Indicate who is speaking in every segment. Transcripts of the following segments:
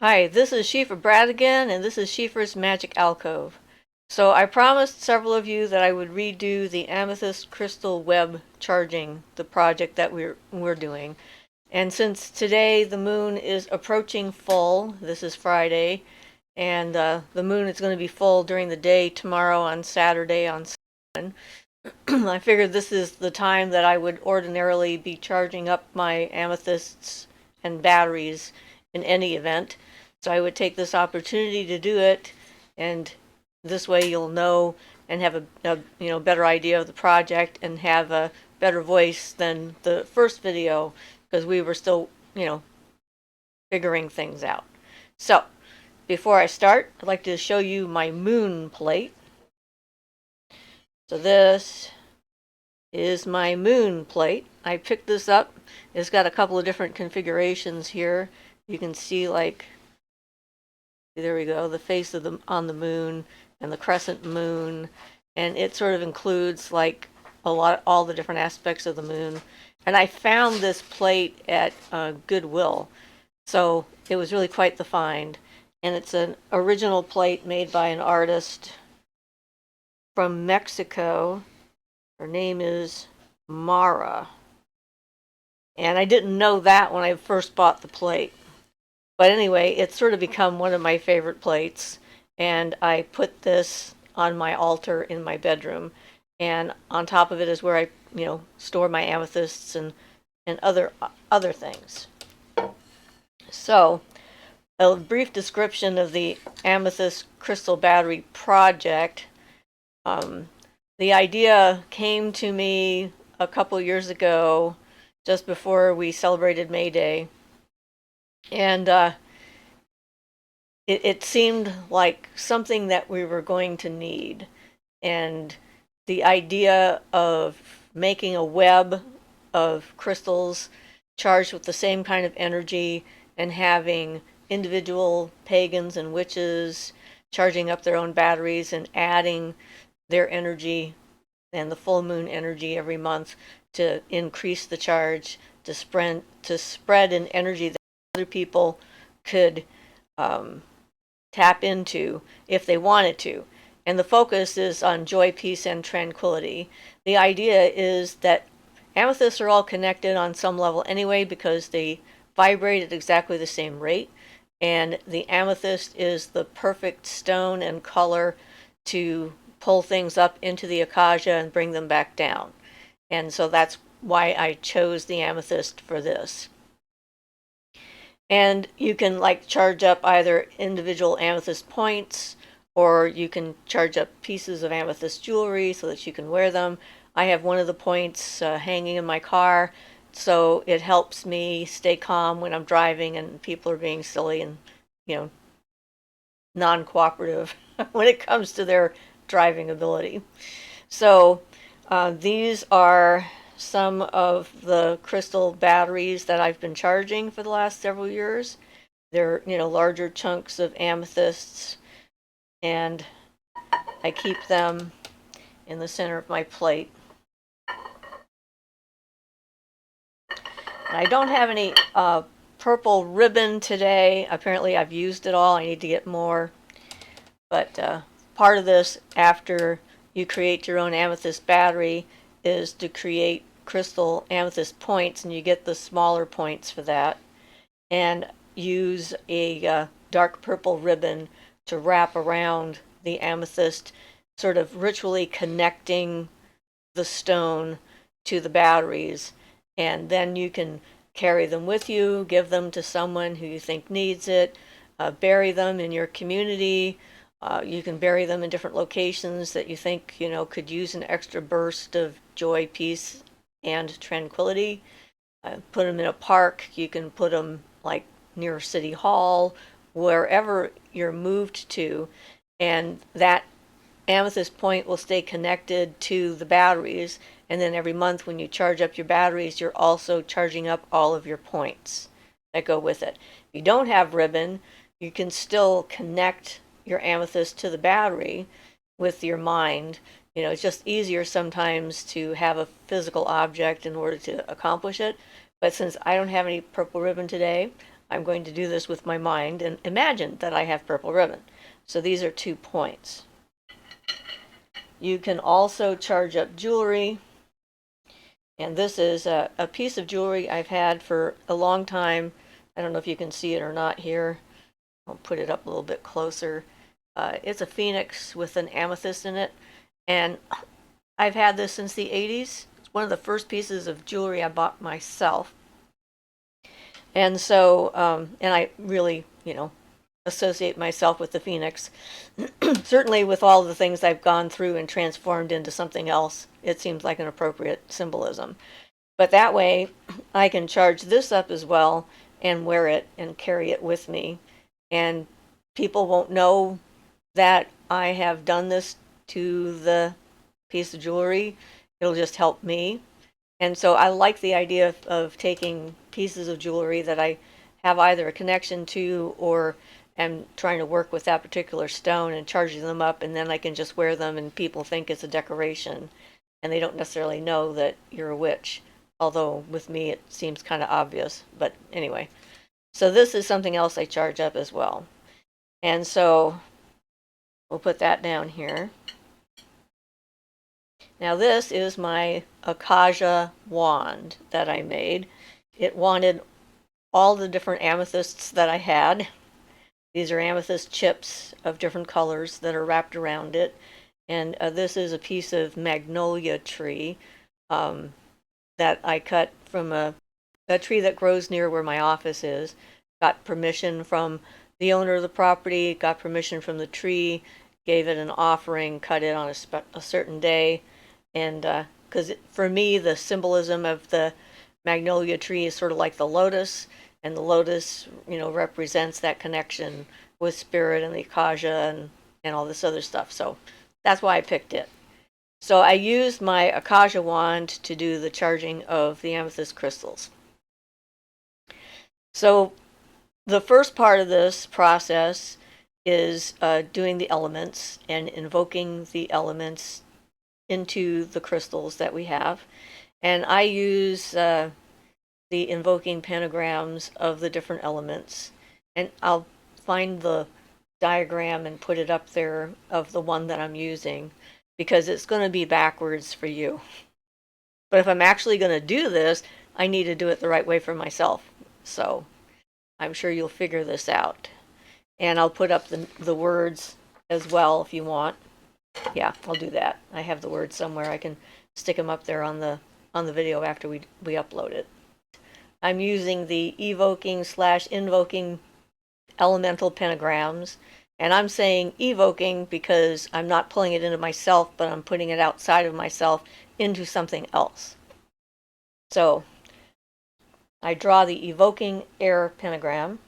Speaker 1: Hi, this is Siofra Brad again, and this is Siofra's Magic Alcove. So I promised several of you that I would redo the Amethyst Crystal Web charging, the project that we're doing. And since today the moon is approaching full, this is Friday, and the moon is going to be full during the day tomorrow on Saturday on Sun. I figured this is the time that I would ordinarily be charging up my amethysts and batteries in any event. So I would take this opportunity to do it, and this way you'll know and have a better idea of the project and have a better voice than the first video because we were still figuring things out. So before I start, I'd like to show you my moon plate. So this is my moon plate. I picked this up. It's got a couple of different configurations here. You can see, like, there we go, the face of on the moon and the crescent moon, and it sort of includes like all the different aspects of the moon. And I found this plate at Goodwill, so it was really quite the find. And it's an original plate made by an artist from Mexico. Her name is Mara. And I didn't know that when I first bought the plate. But anyway, it's sort of become one of my favorite plates. And I put this on my altar in my bedroom. And on top of it is where I, store my amethysts and other things. So, a brief description of the Amethyst Crystal Battery project. The idea came to me a couple years ago, just before we celebrated May Day. And it seemed like something that we were going to need. And the idea of making a web of crystals charged with the same kind of energy and having individual pagans and witches charging up their own batteries and adding their energy and the full moon energy every month to increase the charge, to spread an energy that other people could tap into if they wanted to. And the focus is on joy, peace, and tranquility. The idea is that amethysts are all connected on some level anyway because they vibrate at exactly the same rate. And the amethyst is the perfect stone and color to pull things up into the Akasha and bring them back down. And so that's why I chose the amethyst for this. And you can charge up either individual amethyst points, or you can charge up pieces of amethyst jewelry so that you can wear them. I have one of the points hanging in my car, so it helps me stay calm when I'm driving and people are being silly and non-cooperative when it comes to their driving ability. So these are some of the crystal batteries that I've been charging for the last several years. They're larger chunks of amethysts, and I keep them in the center of my plate. And I don't have any purple ribbon today. Apparently I've used it all. I need to get more. But part of this, after you create your own amethyst battery, is to create crystal amethyst points, and you get the smaller points for that. And use a dark purple ribbon to wrap around the amethyst, sort of ritually connecting the stone to the batteries. And then you can carry them with you, give them to someone who you think needs it, bury them in your community. You can bury them in different locations that you think could use an extra burst of joy, peace, and tranquility. Put them in a park. You can put them near City Hall, wherever you're moved to, and that amethyst point will stay connected to the batteries. And then every month when you charge up your batteries, you're also charging up all of your points that go with it. If you don't have ribbon, you can still connect your amethyst to the battery with your mind. It's just easier sometimes to have a physical object in order to accomplish it. But since I don't have any purple ribbon today, I'm going to do this with my mind and imagine that I have purple ribbon. So these are 2 points. You can also charge up jewelry. And this is a piece of jewelry I've had for a long time. I don't know if you can see it or not here. I'll put it up a little bit closer. It's a phoenix with an amethyst in it. And I've had this since the 80s. It's one of the first pieces of jewelry I bought myself. And so, and I really, associate myself with the phoenix. Certainly with all the things I've gone through and transformed into something else, it seems like an appropriate symbolism. But that way, I can charge this up as well and wear it and carry it with me. And people won't know that I have done this to the piece of jewelry. It'll just help me. And so I like the idea of taking pieces of jewelry that I have either a connection to or am trying to work with that particular stone and charging them up, and then I can just wear them and people think it's a decoration and they don't necessarily know that you're a witch. Although with me it seems kind of obvious, but anyway. So this is something else I charge up as well. And so we'll put that down here. Now this is my Akashic wand that I made. It wanted all the different amethysts that I had. These are amethyst chips of different colors that are wrapped around it. And this is a piece of magnolia tree that I cut from a tree that grows near where my office is. Got permission from the owner of the property, got permission from the tree, gave it an offering, cut it on a certain day. And because for me, the symbolism of the magnolia tree is sort of like the lotus, and the lotus, represents that connection with spirit and the Akasha and all this other stuff. So that's why I picked it. So I used my Akashic wand to do the charging of the amethyst crystals. So the first part of this process is doing the elements and invoking the elements into the crystals that we have. And I use the invoking pentagrams of the different elements. And I'll find the diagram and put it up there of the one that I'm using, because it's going to be backwards for you. But if I'm actually going to do this, I need to do it the right way for myself. So I'm sure you'll figure this out. And I'll put up the words as well if you want. Yeah, I'll do that. I have the words somewhere. I can stick them up there on the video after we upload it. I'm using the evoking/invoking elemental pentagrams. And I'm saying evoking because I'm not pulling it into myself, but I'm putting it outside of myself into something else. So I draw the evoking air pentagram.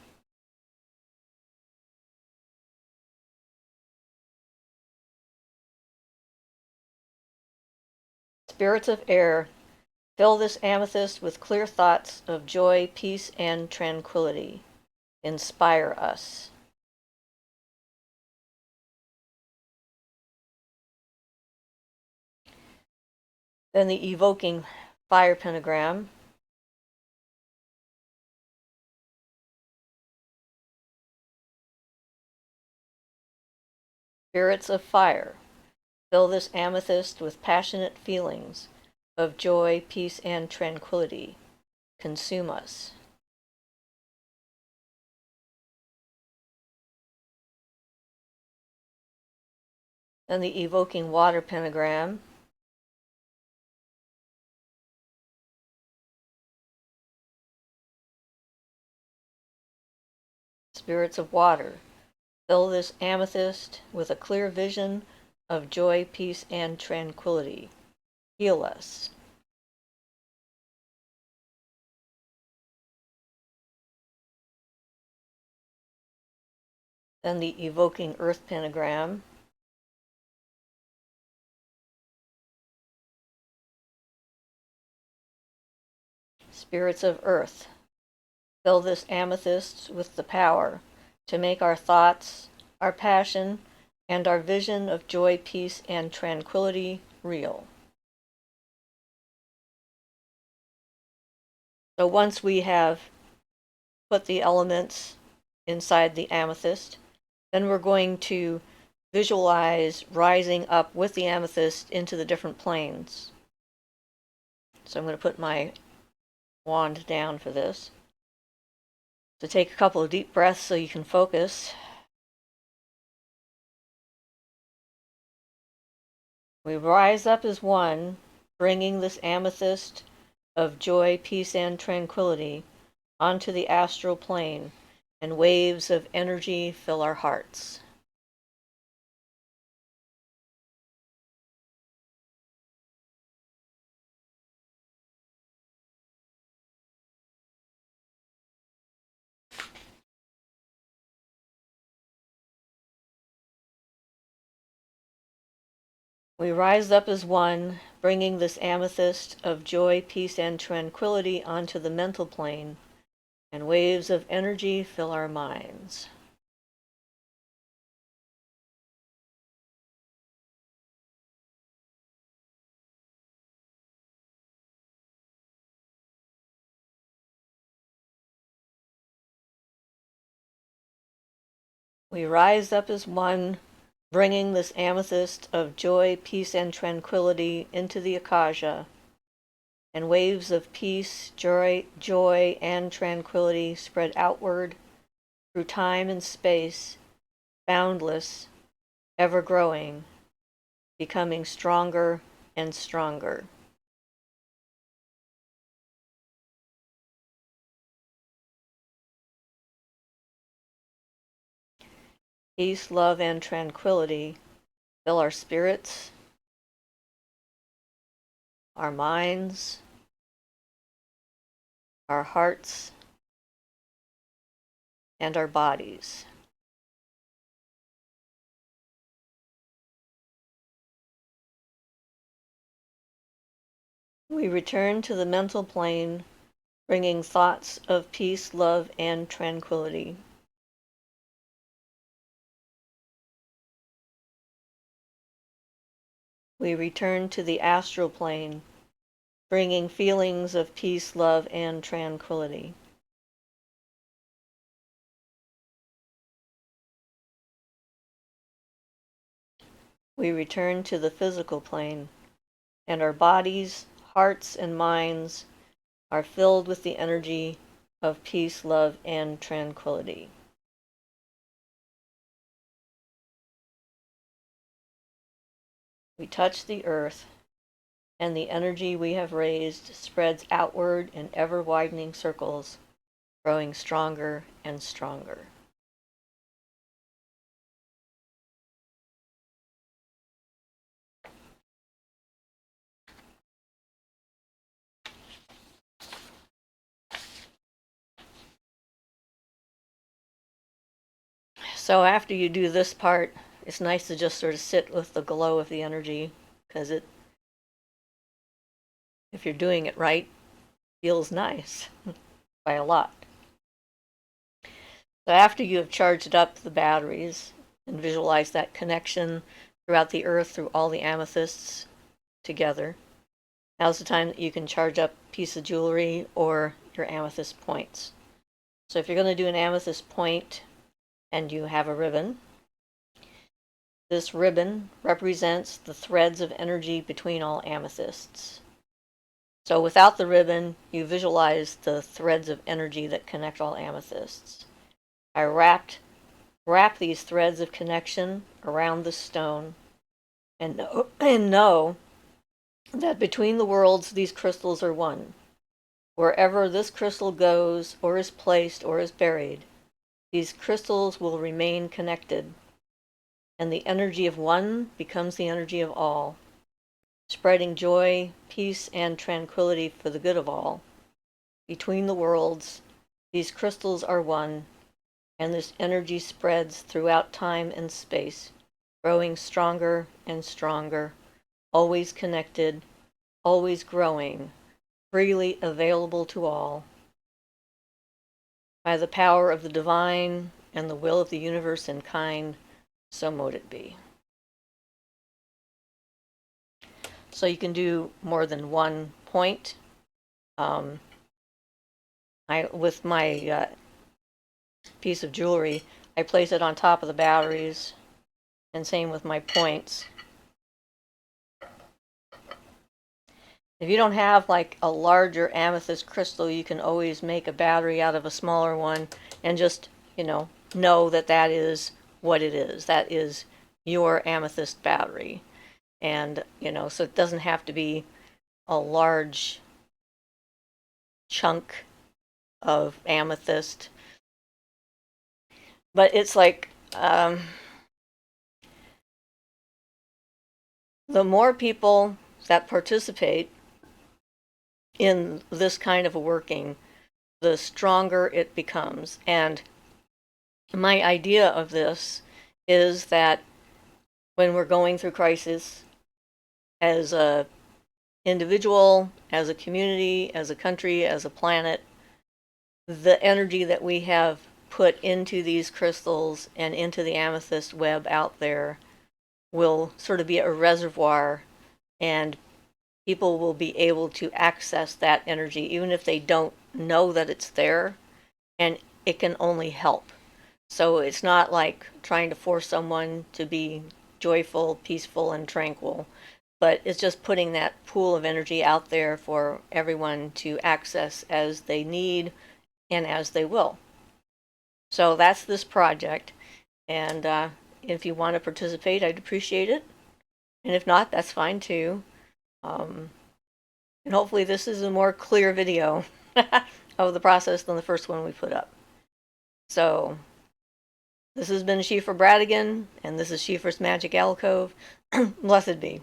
Speaker 1: Spirits of air, fill this amethyst with clear thoughts of joy, peace, and tranquility. Inspire us. Then the evoking fire pentagram. Spirits of fire, fill this amethyst with passionate feelings of joy, peace, and tranquility. Consume us. Then the evoking water pentagram. Spirits of water, fill this amethyst with a clear vision of joy, peace, and tranquility. Heal us. Then the evoking earth pentagram. Spirits of earth, fill this amethyst with the power to make our thoughts, our passion, and our vision of joy, peace, and tranquility real. So once we have put the elements inside the amethyst. Then we're going to visualize rising up with the amethyst into the different planes. So I'm going to put my wand down for this. So take a couple of deep breaths so you can focus. We rise up as one, bringing this amethyst of joy, peace, and tranquility onto the astral plane, and waves of energy fill our hearts. We rise up as one, bringing this amethyst of joy, peace, and tranquility onto the mental plane, and waves of energy fill our minds. We rise up as one, bringing this amethyst of joy, peace, and tranquility into the Akashic, and waves of peace, joy, and tranquility spread outward through time and space, boundless, ever growing, becoming stronger and stronger. Peace, love, and tranquility fill our spirits, our minds, our hearts, and our bodies. We return to the mental plane, bringing thoughts of peace, love, and tranquility. We return to the astral plane, bringing feelings of peace, love, and tranquility. We return to the physical plane, and our bodies, hearts, and minds are filled with the energy of peace, love, and tranquility. We touch the earth, and the energy we have raised spreads outward in ever-widening circles, growing stronger and stronger. So after you do this part, it's nice to just sort of sit with the glow of the energy, because if you're doing it right, feels nice by a lot. So after you have charged up the batteries and visualized that connection throughout the earth through all the amethysts together, now's the time that you can charge up a piece of jewelry or your amethyst points. So if you're going to do an amethyst point and you have a ribbon, this ribbon represents the threads of energy between all amethysts. So without the ribbon, you visualize the threads of energy that connect all amethysts. I wrap these threads of connection around the stone and know that between the worlds these crystals are one. Wherever this crystal goes or is placed or is buried, these crystals will remain connected, and the energy of one becomes the energy of all, spreading joy, peace, and tranquility for the good of all. Between the worlds, these crystals are one, and this energy spreads throughout time and space, growing stronger and stronger, always connected, always growing, freely available to all. By the power of the divine and the will of the universe and kind, so mote it be. So you can do more than one point. With my piece of jewelry, I place it on top of the batteries, and same with my points. If you don't have like a larger amethyst crystal, you can always make a battery out of a smaller one and just, know that that is what it is. That is your amethyst battery. And, so it doesn't have to be a large chunk of amethyst. But it's like, the more people that participate in this kind of a working, the stronger it becomes. And my idea of this is that when we're going through crisis, as a individual, as a community, as a country, as a planet, the energy that we have put into these crystals and into the amethyst web out there will sort of be a reservoir, and people will be able to access that energy even if they don't know that it's there, and it can only help. So it's not like trying to force someone to be joyful, peaceful, and tranquil, but it's just putting that pool of energy out there for everyone to access as they need and as they will. So that's this project, and if you want to participate, I'd appreciate it. And if not, that's fine too. And hopefully this is a more clear video of the process than the first one we put up. So this has been Siofra Bradigan, and this is Siofra's Magic Alcove. Blessed be.